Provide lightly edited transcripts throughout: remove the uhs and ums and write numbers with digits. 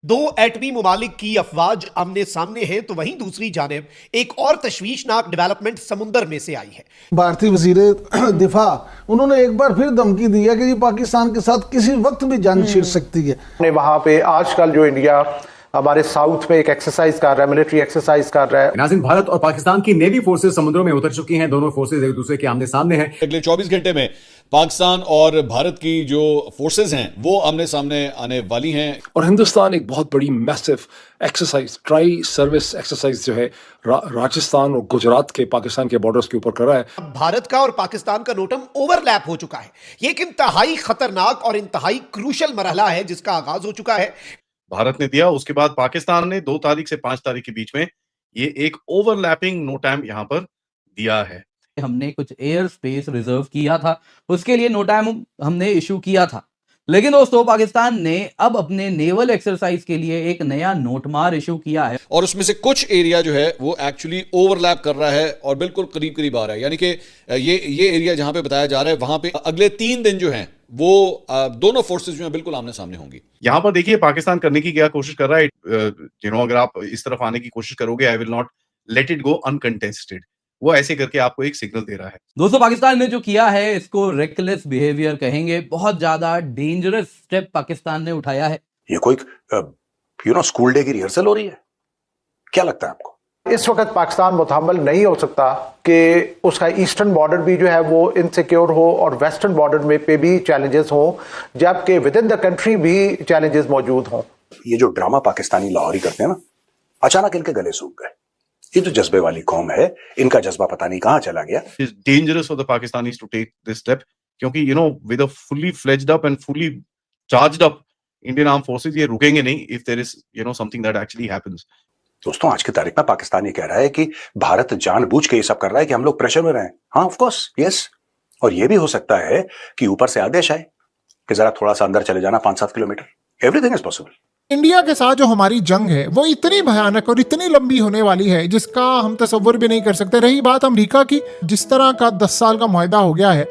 दो एटमी मुमालिक की अफवाज आमने सामने है तो वहीं दूसरी जानिब एक और तशवीशनाक डेवलपमेंट समुंदर में से आई है। भारतीय वजीर दिफा उन्होंने एक बार फिर धमकी दी है कि ये पाकिस्तान के साथ किसी वक्त भी जंग छिड़ सकती है। वहां पे आजकल जो इंडिया हमारे साउथ में एक एक्सरसाइज कर रहा है, मिलिट्री एक्सरसाइज कर रहा है। नाज़रीन, भारत और पाकिस्तान की नेवी फोर्सेज समुद्रों में उतर चुकी हैं। दोनों फोर्सेज एक दूसरे के आमने सामने हैं। अगले 24 घंटे में पाकिस्तान और भारत की जो फोर्सेज हैं वो आमने सामने आने वाली हैं। और हिंदुस्तान एक बहुत बड़ी massive exercise, tri service exercise जो है राजस्थान और गुजरात के पाकिस्तान के बॉर्डर्स के ऊपर कर रहा है। भारत का और पाकिस्तान का नोटम ओवरलैप हो चुका है। ये एक इंतहाई खतरनाक और इंतहाई क्रूशल मरहला है जिसका आगाज हो चुका है। भारत ने दिया, उसके बाद पाकिस्तान ने 2 तारीख से 5 तारीख के बीच में ये एक ओवरलैपिंग नो टाइम यहां पर दिया है। हमने कुछ एयर स्पेस रिजर्व किया था, उसके लिए नो टाइम हमने इशू किया था। लेकिन दोस्तों, पाकिस्तान ने अब अपने नेवल एक्सरसाइज के लिए एक नया नोटमार इशू किया है और उसमें से कुछ एरिया जो है वो एक्चुअली ओवरलैप कर रहा है और बिल्कुल करीब करीब आ रहा है। यानी कि ये एरिया जहां पे बताया जा रहा है वहां पे अगले 3 दिन जो हैं वो दोनों फोर्सेस जो हैं बिल्कुल आमने सामने होंगी। यहां पर देखिए पाकिस्तान करने की क्या कोशिश कर रहा है। अगर आप इस तरफ आने की कोशिश करोगे, I will not let it go uncontested, वो ऐसे करके आपको एक सिग्नल दे रहा है। दोस्तों, पाकिस्तान ने जो किया है इसको रेकलेस बिहेवियर कहेंगे। बहुत ज्यादा डेंजरस स्टेप पाकिस्तान ने उठाया है। ये कोई स्कूल डे की रिहर्सल हो रही है, क्या लगता है आपको? इस वक्त पाकिस्तान मुतहम्मल नहीं हो सकता कि उसका ईस्टर्न बॉर्डर भी जो है वो इनसिक्योर हो और वेस्टर्न बॉर्डर में पे भी चैलेंजेस हो, जबकि विद इन द कंट्री भी चैलेंजेस मौजूद हों। ये जो ड्रामा पाकिस्तानी लाहौरी करते हैं ना, अचानक इनके गले सूख गए। ये जो जज्बे वाली कौम है, इनका जज्बा पता नहीं कहां चला गया। It's dangerous for the Pakistanis to take this step, क्योंकि with a fully fledged up and fully charged up Indian arm forces ये रुकेंगे नहीं if there is something that actually happens. दोस्तों, आज की तारीख में पाकिस्तान ये कह रहा है कि भारत जानबूझ के ये सब कर रहा है कि हम लोग प्रेशर में रहें। हाँ, ऑफ कोर्स, यस। और ये भी हो सकता है कि ऊपर से आदेश आए कि जरा थोड़ा सा अंदर चले जाना, 5-7 kilometre. Everything is possible. India के साथ जो हमारी जंग है वो इतनी भयानक और इतनी लंबी होने वाली है जिसका हम तसव्वुर भी नहीं कर सकते। रही बात अमेरिका की, जिस तरह का 10 साल का मुआहदा हो गया है।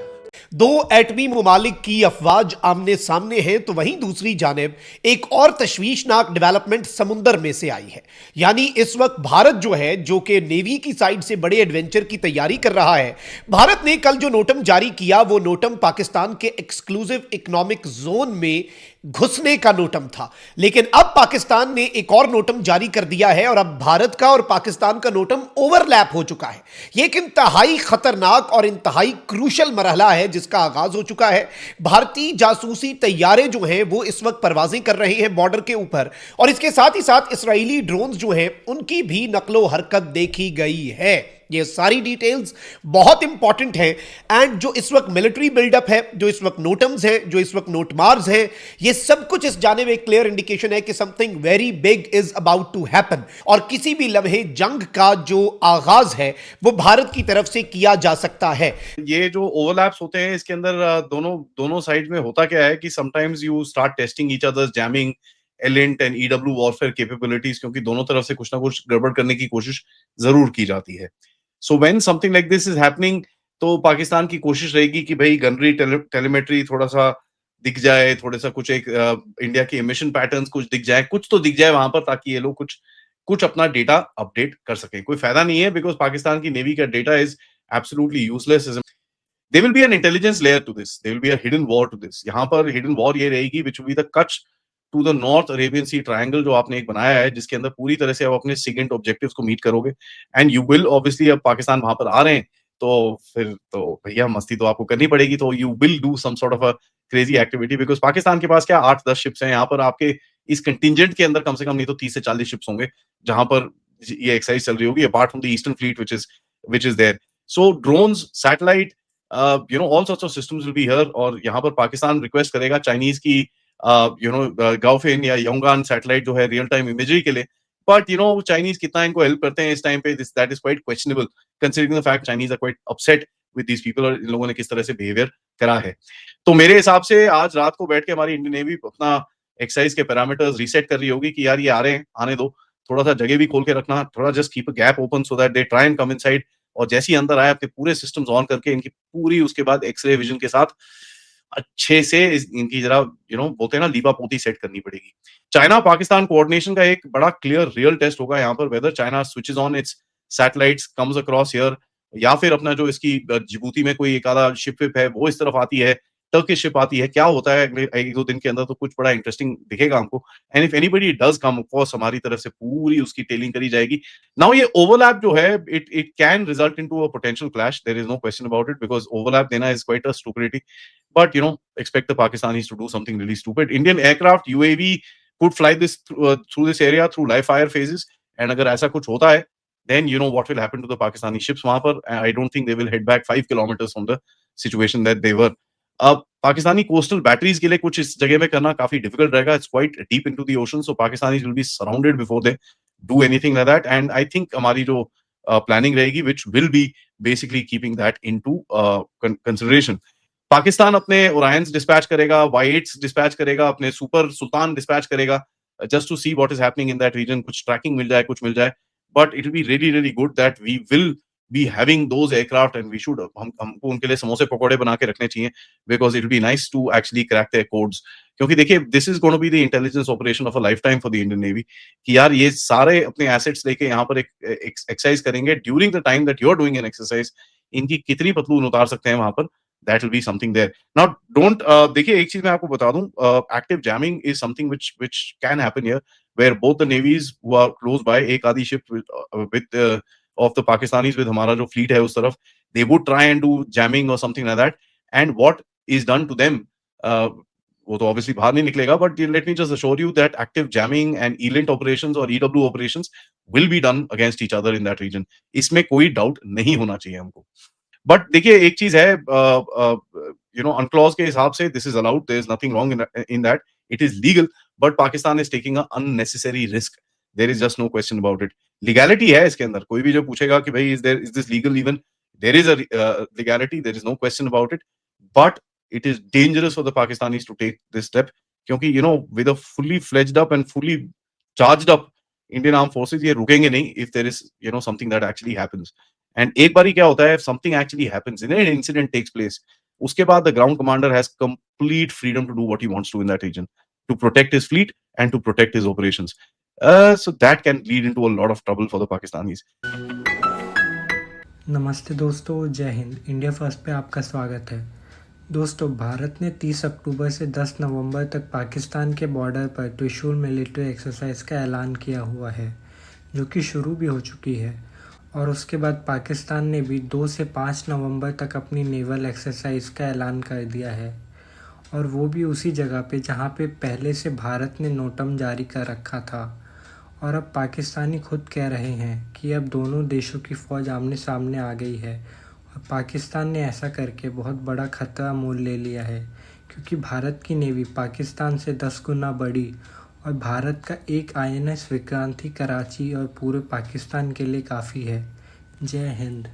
दो एटमी मुमालिक की अफवाज आमने सामने है तो वहीं दूसरी जानिब एक और तशवीशनाक डेवलपमेंट समुंदर में से आई है। यानी इस वक्त भारत जो है, जो कि नेवी की साइड से बड़े एडवेंचर की तैयारी कर रहा है। भारत ने कल जो नोटम जारी किया वो नोटम पाकिस्तान के एक्सक्लूसिव इकोनॉमिक जोन में घुसने का नोटम था, लेकिन अब पाकिस्तान ने एक और नोटम जारी कर दिया है और अब भारत का और पाकिस्तान का नोटम ओवरलैप हो चुका है। यह एक इंतहाई खतरनाक और इंतहाई क्रूशल मरहला है जिसका आगाज हो चुका है। भारतीय जासूसी तैयारे जो हैं वो इस वक्त परवाजें कर रहे हैं बॉर्डर के ऊपर, और इसके साथ ही साथ इसराइली ड्रोन्स जो हैं उनकी भी नकलो हरकत देखी गई है। ये सारी डिटेल्स बहुत इंपॉर्टेंट हैं एंड जो इस वक्त मिलिट्री बिल्डअप है, जो इस वक्त नोटम्स हैं, जो इस वक्त नोटमार्स हैं, ये सब कुछ इस जाने में एक क्लियर इंडिकेशन है कि something very big is about to happen और किसी भी लम्हे जंग का जो आगाज है वो भारत की तरफ से किया जा सकता है। ये जो ओवरलैप्स होते हैं इसके अंदर दोनों साइड में होता क्या है कि sometimes you start testing each others jamming ELINT and EW warfare capabilities, क्योंकि दोनों तरफ से कुछ ना कुछ गड़बड़ करने की कोशिश जरूर की जाती है। So when something like this is happening, तो पाकिस्तान की कोशिश रहेगी कि भाई गनरी टेलीमेट्री थोड़ा सा दिख जाए, थोड़ा सा कुछ एक इंडिया के एमिशन पैटर्न्स कुछ दिख जाए, कुछ तो दिख जाए वहां पर, ताकि ये लोग कुछ अपना डेटा अपडेट कर सके। कोई फायदा नहीं है बिकॉज पाकिस्तान की नेवी का data is absolutely useless. There will be an intelligence layer to this, there will be a hidden war to this. यहाँ पर हिडन वॉर ये रहेगी which will be the Kutch to the north Arabian sea triangle जो आपने एक बनाया है, जिसके अंदर पूरी तरह से आप अपने सिगेंट ऑब्जेक्टिव्स को मीट करोगे एंड यू विल ऑब्वियसली, अब पाकिस्तान वहां पर आ रहे हैं तो फिर तो भैया मस्ती तो आपको करनी पड़ेगी। तो you will do some sort of a crazy activity because Pakistan के पास क्या 8-10 शिप्स हैं यहाँ पर। आपके इस कंटिजेंट के अंदर कम से कम नहीं तो 30 से 40 शिप्स होंगे जहां पर ये एक्सरसाइज चल रही होगी, apart from the eastern fleet which is there. So drones, satellite, all sorts of systems will be here. और यहाँ पर पाकिस्तान रिक्वेस्ट करेगा चाइनीज की गाओफिन या योंगान सैटेलाइट जो है रियल टाइम इमेजरी के लिए, बट चाइनीज कितना इनको हेल्प करते हैं इस टाइम पे, that is quite questionable considering the fact Chinese are quite upset with these people और इन लोगों ने किस तरह से बिहेवियर करा है। तो मेरे हिसाब से आज रात को बैठ के हमारी इंडियन नेवी अपना एक्सरसाइज के पैरामीटर्स रीसेट कर रही होगी कि यार ये आ रहे हैं, आने दो, थोड़ा सा जगह भी खोल के रखना, थोड़ा just keep a gap open so that they try and come inside, और जैसे ही अंदर आए अपने पूरे सिस्टम्स ऑन करके इनकी पूरी उसके बाद एक्सरे विजन के साथ अच्छे से इनकी जरा बोलते हैं ना लीपापोती सेट करनी पड़ेगी। चाइना पाकिस्तान कोऑर्डिनेशन का एक बड़ा क्लियर रियल टेस्ट होगा यहाँ पर, whether China switches on its satellites, comes across here, या फिर अपना जो इसकी जिबूती में कोई एक आधा शिप विप है वो इस तरफ आती है, टर्किश शिप आती है, क्या होता है अगले 1-2 दिन के अंदर, तो कुछ बड़ा इंटरेस्टिंग दिखेगा हमको। And if anybody does come, of course हमारी तरफ से पूरी उसकी टेलिंग करी जाएगी। नाउ ये ओवरलैप जो है, it can result into a potential clash, there is no question about it, because overlap देना is quite a stupidity, but expect the Pakistanis to do something really stupid. Indian aircraft UAV could fly this through this area through live fire phases, and अगर ऐसा कुछ होता है, then what will happen to the Pakistani ships वहां पर? I don't think they will head back 5 kilometers from the situation that they were. अब Pakistani coastal batteries के लिए कुछ इस जगह में करना काफी डिफिकल्ट रहेगा. It's quite deep into the ocean, so Pakistanis will be surrounded before they do anything like that. And I think हमारी जो प्लानिंग रहेगी which will be basically keeping that into consideration. Pakistan अपने ओरायंस डिस्पैच करेगा, वाई-8s dispatch करेगा, अपने super Sultan dispatch करेगा, just to see what is happening in that region. कुछ ट्रैकिंग मिल जाए, कुछ मिल जाए, but it will be really really good that we will be having those aircraft, and we should हमको उनके लिए समोसे पकोड़े बना के रखने चाहिए, because it will be nice to actually crack their codes. क्योंकि देखिए, this is going to be the intelligence operation of a lifetime for the Indian Navy, कि यार ये सारे अपने assets लेके यहाँ पर एक exercise करेंगे during the time that you're doing an exercise. इनकी कितनी पतलून उतार सकते हैं वहां पर, that will be something there. Now don't देखिए, एक चीज मैं आपको बता दूं, active jamming is something which can happen here, where both the navies who are close by, एक आधी ship with of the Pakistanis with हमारा जो fleet है उस तरफ, they would try and do jamming or something like that, and what is done to them, वो तो obviously बाहर नहीं निकलेगा, but let me just assure you that active jamming and ELINT operations or EW operations will be done against each other in that region. इसमें कोई doubt नहीं होना चाहिए हमको. But देखिए, एक चीज है, UNCLOS के हिसाब से this is allowed, there is nothing wrong in that, it is legal, but Pakistan is taking an unnecessary risk. There is just no question about it. Legality है इसके अंदर, कोई भी जो पूछेगा कि भाई is this legal even, there is a legality, there is no question about it, but it is dangerous for the Pakistanis to take this step, क्योंकि with a fully fledged up and fully charged up Indian Armed Forces, ये रुकेंगे नहीं if there is something that actually happens. And एक बारी क्या होता है, if something actually happens, an incident takes place, उसके बाद the ground commander has complete freedom to do what he wants to in that region, to protect his fleet and to protect his operations. So that can lead into a lot of trouble for the Pakistanis. नमस्ते दोस्तों, जय Hind. India first पे आपका स्वागत है. दोस्तों, भारत ने 30 अक्टूबर से 10 नवंबर तक पाकिस्तान के बॉर्डर पर त्रिशूल मिलिट्री एक्सरसाइज का ऐलान किया हुआ है, जो कि शुरू भी हो चुकी है. और उसके बाद पाकिस्तान ने भी 2 से 5 नवंबर तक अपनी नेवल एक्सरसाइज का ऐलान कर दिया है, और वो भी उसी जगह पे जहाँ पे पहले से भारत ने नोटम जारी कर रखा था. और अब पाकिस्तानी खुद कह रहे हैं कि अब दोनों देशों की फ़ौज आमने सामने आ गई है, और पाकिस्तान ने ऐसा करके बहुत बड़ा खतरा मोल ले लिया है, क्योंकि भारत की नेवी पाकिस्तान से 10 गुना बड़ी, और भारत का एक INS विक्रांति कराची और पूरे पाकिस्तान के लिए काफ़ी है. जय हिंद.